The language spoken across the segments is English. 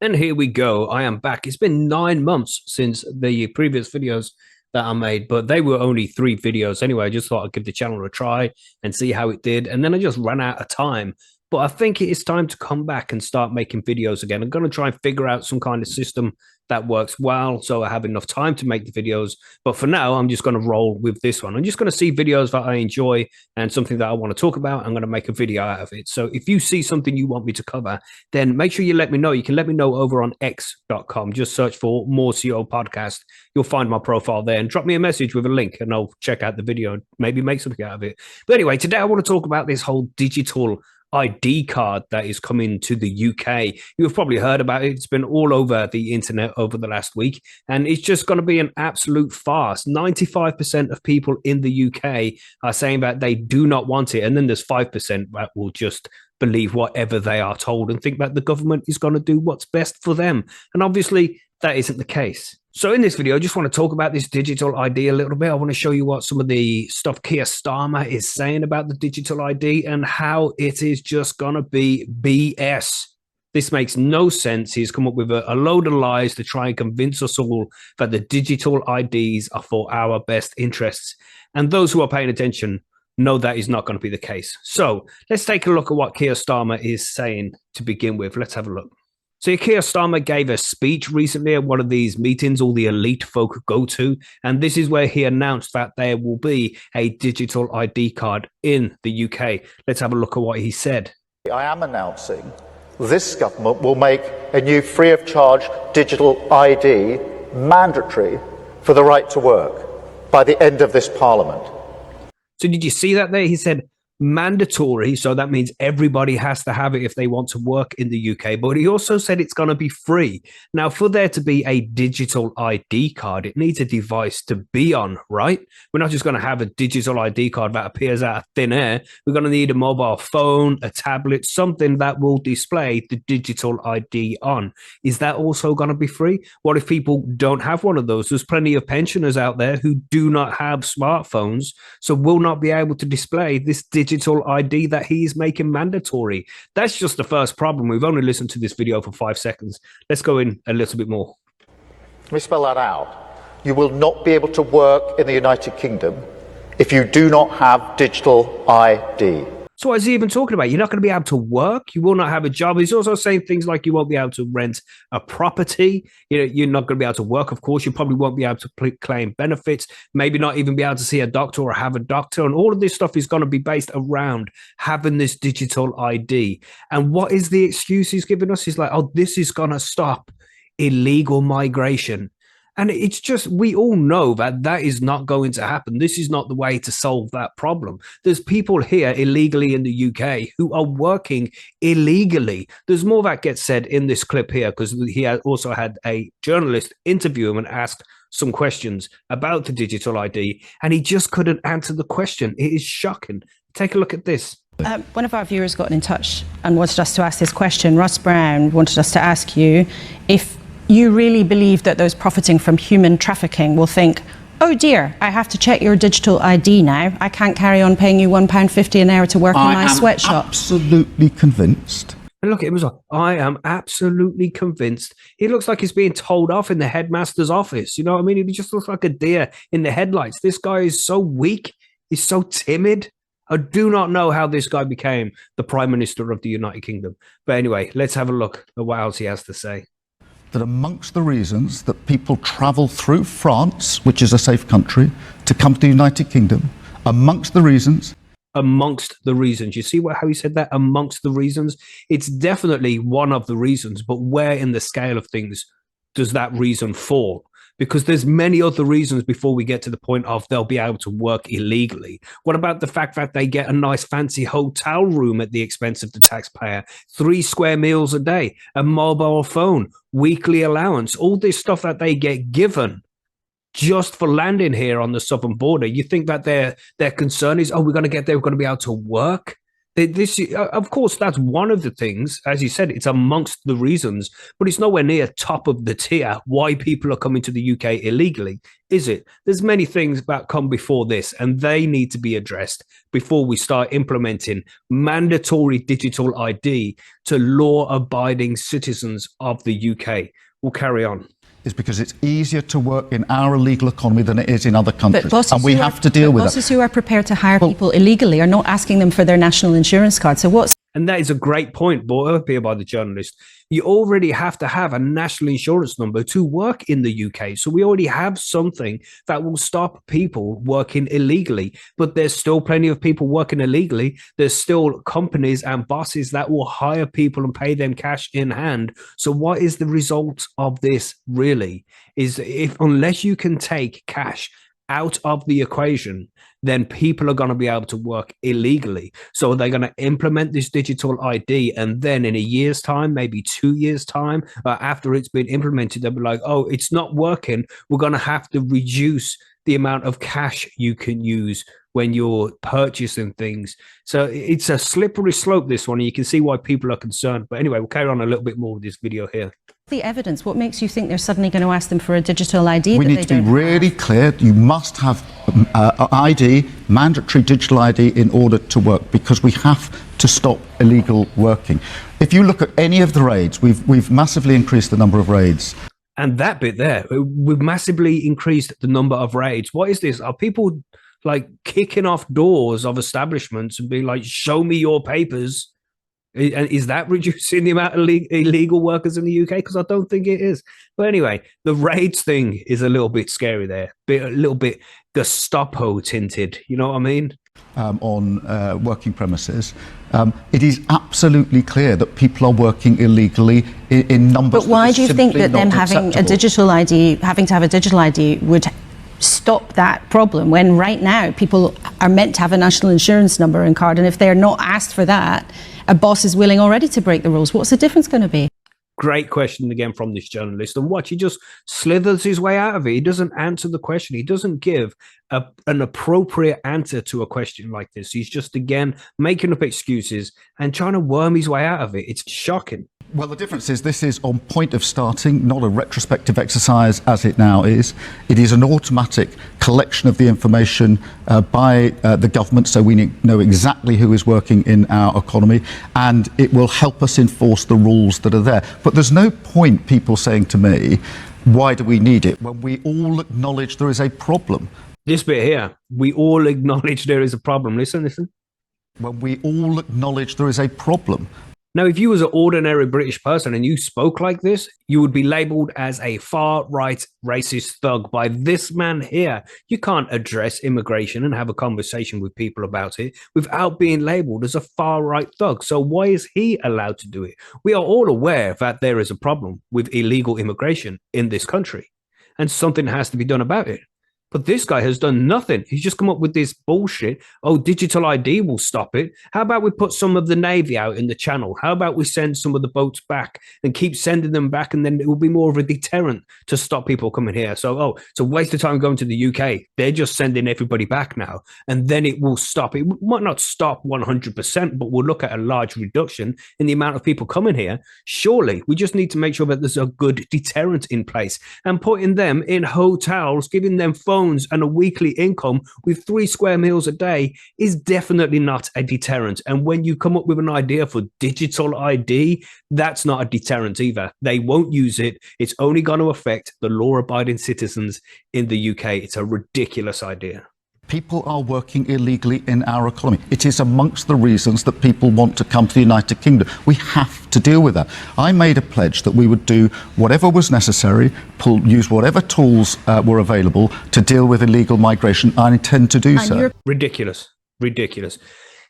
And here we go. I am back. It's been 9 months since the previous videos that I made, but they were only 3 videos anyway. I just thought I'd give the channel a try and see how it did. And then I just ran out of time. But I think it is time to come back and start making videos again. I'm going to try and figure out some kind of system that works well so I have enough time to make the videos. But for now, I'm just going to roll with this one. I'm just going to see videos that I enjoy and something that I want to talk about. I'm going to make a video out of it. So if you see something you want me to cover, then make sure you let me know. You can let me know over on x.com. Just search for Mawseo podcast. You'll find my profile there and drop me a message with a link and I'll check out the video and maybe make something out of it. But anyway, today I want to talk about this whole digital ID card that is coming to the UK. You've probably heard about it. It's been all over the internet over the last week, and it's just going to be an absolute farce. 95% of people in the UK are saying that they do not want it, and then there's 5% that will just believe whatever they are told and think that the government is going to do what's best for them. And obviously, that isn't the case. So in this video, I just want to talk about this digital ID a little bit. I want to show you what some of the stuff Keir Starmer is saying about the digital ID and how it is just going to be BS. This makes no sense. He's come up with a load of lies to try and convince us all that the digital IDs are for our best interests. And those who are paying attention know that is not going to be the case. So let's take a look at what Keir Starmer is saying to begin with. Let's have a look. So Keir Starmer gave a speech recently at one of these meetings all the elite folk go to, and this is where he announced that there will be a digital ID card in the UK. Let's have a look at what he said. I am announcing this government will make a new free of charge digital ID mandatory for the right to work by the end of this Parliament. So did you see that there? He said mandatory, so that means everybody has to have it if they want to work in the UK, but he also said it's going to be free. Now, for there to be a digital ID card, it needs a device to be on, right? We're not just going to have a digital ID card that appears out of thin air. We're going to need a mobile phone, a tablet, something that will display the digital ID on. Is that also going to be free? What if people don't have one of those? There's plenty of pensioners out there who do not have smartphones, so will not be able to display this digital ID that he's making mandatory. That's just the first problem. We've only listened to this video for 5 seconds. Let's go in a little bit more. Let me spell that out. You will not be able to work in the United Kingdom if you do not have digital ID. So what is he even talking about? You're not going to be able to work. You will not have a job. He's also saying things like you won't be able to rent a property. You're not going to be able to work. Of course, you probably won't be able to claim benefits, maybe not even be able to see a doctor or have a doctor. And all of this stuff is going to be based around having this digital ID. And what is the excuse he's giving us? He's like, oh, this is going to stop illegal migration. And it's just, we all know that that is not going to happen. This is not the way to solve that problem. There's people here illegally in the UK who are working illegally. There's more that gets said in this clip here because he also had a journalist interview him and asked some questions about the digital ID, and he just couldn't answer the question. It is shocking. Take a look at this. One of our viewers got in touch and wanted us to ask this question. Russ Brown wanted us to ask you if you really believe that those profiting from human trafficking will think, oh dear, I have to check your digital ID now. I can't carry on paying you £1.50 an hour to work in my sweatshop. Absolutely convinced. And look, it was like, I am absolutely convinced. He looks like he's being told off in the headmaster's office. You know what I mean? He just looks like a deer in the headlights. This guy is so weak. He's so timid. I do not know how this guy became the Prime Minister of the United Kingdom. But anyway, let's have a look at what else he has to say. That amongst the reasons that people travel through France, which is a safe country, to come to the United Kingdom, amongst the reasons. You see how he said that? Amongst the reasons. It's definitely one of the reasons, but where in the scale of things does that reason fall? Because there's many other reasons before we get to the point of they'll be able to work illegally. What about the fact that they get a nice fancy hotel room at the expense of the taxpayer, 3 square meals a day, a mobile phone, weekly allowance, all this stuff that they get given just for landing here on the southern border? You think that their concern is, oh, we're going to get there, we're going to be able to work? Of course, that's one of the things. As you said, it's amongst the reasons, but it's nowhere near top of the tier why people are coming to the UK illegally, is it? There's many things that come before this, and they need to be addressed before we start implementing mandatory digital ID to law-abiding citizens of the UK. We'll carry on. Is because it's easier to work in our illegal economy than it is in other countries. And we have to deal with bosses who are prepared to hire people illegally are not asking them for their national insurance card. So what's... And that is a great point brought up here by the journalist. You already have to have a national insurance number to work in the UK. So we already have something that will stop people working illegally. But there's still plenty of people working illegally. There's still companies and bosses that will hire people and pay them cash in hand. So what is the result of this really? Is if unless you can take cash out of the equation, then people are going to be able to work illegally. So they're going to implement this digital ID, and then in a year's time, maybe 2 years' time, after it's been implemented, they'll be like, oh, it's not working. We're going to have to reduce the amount of cash you can use when you're purchasing things. So it's a slippery slope, this one, and you can see why people are concerned. But anyway, we'll carry on a little bit more with this video here. The evidence, what makes you think they're suddenly going to ask them for a digital ID? We need to be really clear. You must have ID, mandatory digital ID, in order to work, because we have to stop illegal working. If you look at any of the raids, we've massively increased the number of raids. And that bit there, we've massively increased the number of raids. What is this? Are people like kicking off doors of establishments and being like, show me your papers? And is that reducing the amount of illegal workers in the UK? Because I don't think it is. But anyway, the raids thing is a little bit scary there, a little bit Gestapo tinted. You know what I mean? On working premises, it is absolutely clear that people are working illegally in numbers. But why do you think that them having a digital ID, having to have a digital ID, would stop that problem, when right now people are meant to have a national insurance number and card, and if they're not asked for that, a boss is willing already to break the rules? What's the difference going to be? Great question again from this journalist. And watch, he just slithers his way out of it. He doesn't answer the question. He doesn't give an appropriate answer to a question like this. He's just, again, making up excuses and trying to worm his way out of it. It's shocking. Well, the difference is this is on point of starting, not a retrospective exercise as it now is. It is an automatic collection of the information by the government, so we know exactly who is working in our economy, and it will help us enforce the rules that are there. But there's no point people saying to me, why do we need it, when we all acknowledge there is a problem? This bit here, we all acknowledge there is a problem. Listen. When we all acknowledge there is a problem. Now, if you was an ordinary British person and you spoke like this, you would be labelled as a far-right racist thug by this man here. You can't address immigration and have a conversation with people about it without being labelled as a far-right thug. So why is he allowed to do it? We are all aware that there is a problem with illegal immigration in this country, and something has to be done about it. But this guy has done nothing. He's just come up with this bullshit. Oh, digital ID will stop it. How about we put some of the Navy out in the Channel? How about we send some of the boats back and keep sending them back, and then it will be more of a deterrent to stop people coming here. So, it's a waste of time going to the UK. They're just sending everybody back now, and then it will stop. It might not stop 100%, but we'll look at a large reduction in the amount of people coming here. Surely, we just need to make sure that there's a good deterrent in place, and putting them in hotels, giving them phones and a weekly income with 3 square meals a day is definitely not a deterrent. And when you come up with an idea for digital ID, that's not a deterrent either. They won't use it. It's only going to affect the law-abiding citizens in the UK. It's a ridiculous idea. People are working illegally in our economy. It is amongst the reasons that people want to come to the United Kingdom. We have to deal with that. I made a pledge that we would do whatever was necessary, use whatever tools were available to deal with illegal migration. I intend to do so. Ridiculous.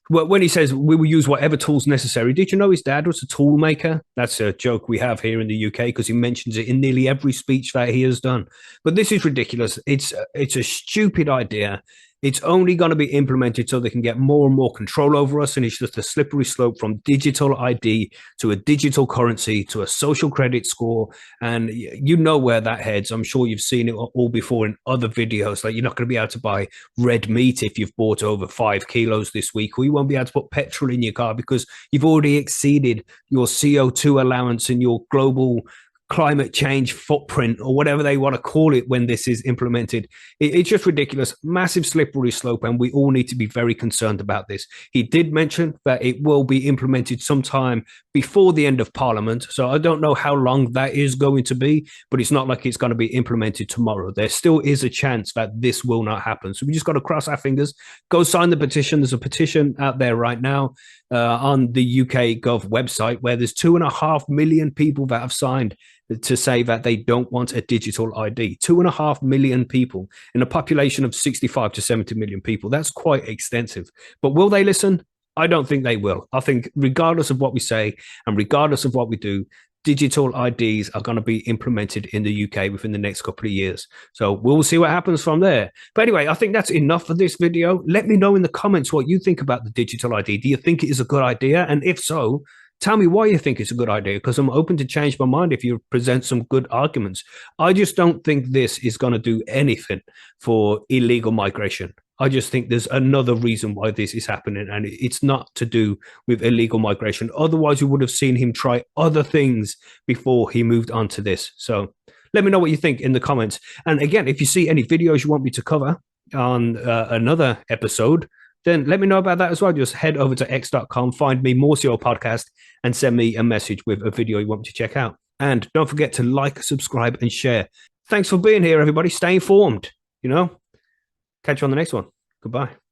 Well, when he says we will use whatever tools necessary, did you know his dad was a tool maker? That's a joke we have here in the UK because he mentions it in nearly every speech that he has done. But this is ridiculous. It's a stupid idea. It's only going to be implemented so they can get more and more control over us. And it's just a slippery slope from digital ID to a digital currency to a social credit score. And you know where that heads. I'm sure you've seen it all before in other videos. Like, you're not going to be able to buy red meat if you've bought over 5 kilos this week, or you won't be able to put petrol in your car because you've already exceeded your CO2 allowance and your global climate change footprint, or whatever they want to call it when this is implemented. It's just ridiculous, massive slippery slope, and we all need to be very concerned about this. He did mention that it will be implemented sometime before the end of Parliament, so I don't know how long that is going to be, but it's not like it's going to be implemented tomorrow. There still is a chance that this will not happen, so we just got to cross our fingers. Go sign the petition. There's a petition out there right now on the UK Gov website where there's 2.5 million people that have signed to say that they don't want a digital ID. 2.5 million people in a population of 65 to 70 million people. That's quite extensive. But will they listen? I don't think they will. I think regardless of what we say and regardless of what we do, digital IDs are going to be implemented in the UK within the next couple of years. So we'll see what happens from there. But anyway, I think that's enough for this video. Let me know in the comments what you think about the digital ID. Do you think it is a good idea? And if so, tell me why you think it's a good idea, because I'm open to change my mind if you present some good arguments. I just don't think this is going to do anything for illegal migration. I just think there's another reason why this is happening, and it's not to do with illegal migration. Otherwise, we would have seen him try other things before he moved on to this. So let me know what you think in the comments. And again, if you see any videos you want me to cover on another episode, then let me know about that as well. Just head over to x.com, find me, Mawseo Podcast, and send me a message with a video you want me to check out. And don't forget to like, subscribe, and share. Thanks for being here, everybody. Stay informed, Catch you on the next one. Goodbye.